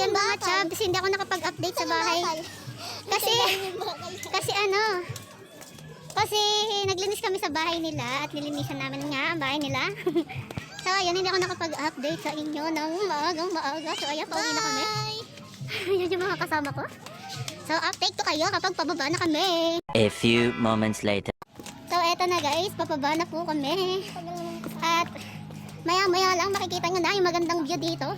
Ayun mga chabs, hindi ako nakapag-update sa bahay. Kasi naglinis kami sa bahay nila at nilinisan namin nga ang bahay nila. So ayun, hindi ako nakapag-update sa inyo ng maaga. So ayan, pauwi na kami. Ayan yung mga kasama ko. So update ko kayo kapag pababa na kami. A few moments later. So eto na guys, papaba na po kami. At maya lang makikita nyo na yung magandang view dito.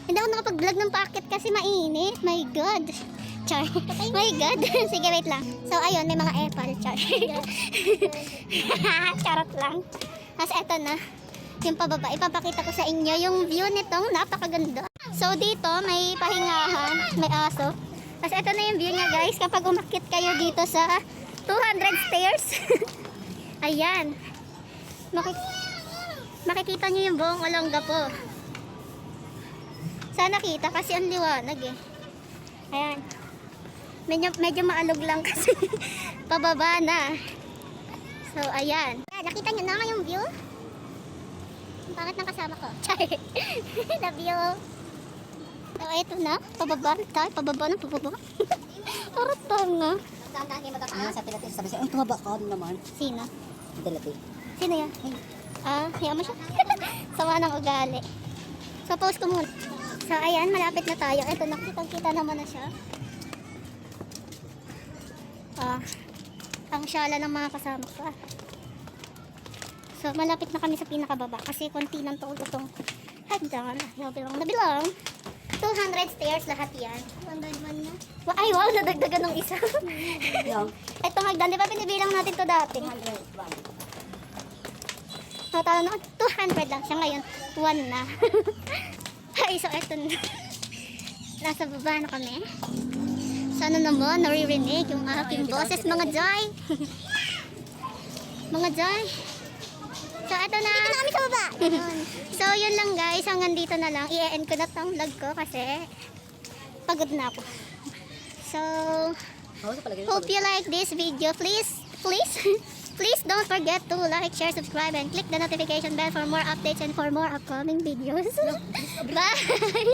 Hindi ako nakapag-vlog ng packet kasi mainit. My God. Char. My God. Sige, wait lang. So ayun, may mga epal. Char. Charot lang. Tapos eto na yung pababa. Ipapakita ko sa inyo yung view nitong napakaganda. So dito may pahingahan, may aso. Tapos eto na yung view niya guys kapag umakyat kayo dito sa 200 stairs. Ayan. Makikita nyo yung buong Olongapo. Sana kita kasi ang liwanag eh. Ayan. Medyo maalog lang kasi pababa na. So ayan. Nakita nyo na yung view? Ang pangit ng kasama ko. The view. So eto na. Pababa tayo. Pababa. Parang tanga. Sa Pilates, sabi siya, ay, tumaba ka naman. Sino? Dalati. Sino yan? Hiya mo siya. Sama ng ugali. So, post ko muna. So, ayan, malapit na tayo. Ito, nakikita naman na siya. Ang syala ng mga kasama ko. So, malapit na kami sa pinakababa. Kasi konti ng itong hagdan. Nabilang. 200 stairs lahat yan. 101 na. Ay, wow, nadagdagan ng isa. Ito hagdan, di ba pinibilang natin to dati? 101. So, talo na, 200 lang siya ngayon. 1 na. Ay, so eto na. Nasa baba na kami. Sana naman naririnig yung aking boses, mga Joy. Mga Joy. So, eto na. Dito na kami sa baba. So, yun lang guys. Hanggang dito na lang. I-end ko na tong vlog ko kasi pagod na ako. So, hope you like this video. Please don't forget to like, share, subscribe, and click the notification bell for more updates and for more upcoming videos. Bye!